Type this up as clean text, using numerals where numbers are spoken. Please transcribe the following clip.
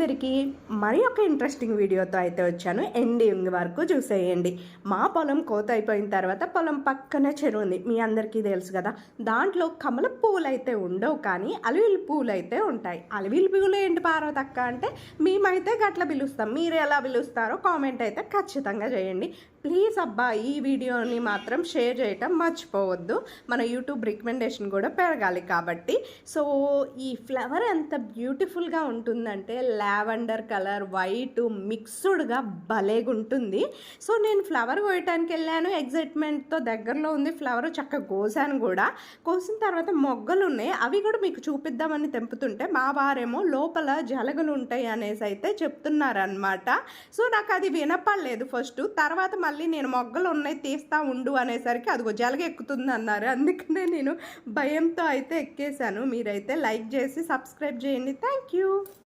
అందరికీ మరి ఒక ఇంట్రెస్టింగ్ వీడియోతో అయితే వచ్చాను. ఎండింగ్ వరకు చూసేయండి. మా పొలం కోత అయిపోయిన తర్వాత పొలం పక్కన చెరువు ఉంది, మీ అందరికీ తెలుసు కదా. దాంట్లో కమల పువ్వులు అయితే ఉండవు, కానీ అలివిలి పువ్వులు అయితే ఉంటాయి. అలివిలి పువ్వులు ఏంటి పార్వతక్క అంటే మేమైతే గట్ల పిలుస్తాం, మీరు ఎలా పిలుస్తారో కామెంట్ అయితే ఖచ్చితంగా చేయండి. ప్లీజ్ అబ్బా, ఈ వీడియోని మాత్రం షేర్ చేయటం మర్చిపోవద్దు. మన యూట్యూబ్ రికమెండేషన్ కూడా పెరగాలి కాబట్టి. సో ఈ ఫ్లవర్ ఎంత బ్యూటిఫుల్గా ఉంటుందంటే లావెండర్ కలర్ వైట్ మిక్స్డ్గా భలేగా ఉంటుంది. సో నేను ఫ్లవర్ కోయటానికి వెళ్ళాను, ఎగ్జైట్మెంట్తో దగ్గరలో ఉంది ఫ్లవర్, చక్కగా కోసాను కూడా. కోసిన తర్వాత మొగ్గలు ఉన్నాయి, అవి కూడా మీకు చూపిద్దామని తెంపుతుంటే మా వారేమో లోపల జలగలు ఉంటాయి అనేసి అయితే చెప్తున్నారనమాట. సో నాకు అది వినపడలేదు ఫస్ట్, తర్వాత మళ్ళీ నేను మొగ్గలు ఉన్నాయి తీస్తా ఉండు అనేసరికి అదిగో జలగ ఎక్కుతుంది అన్నారు. అందుకనే నేను భయంతో అయితే ఎక్కేసాను. మీరైతే లైక్ చేసి సబ్స్క్రైబ్ చేయండి. Thank you.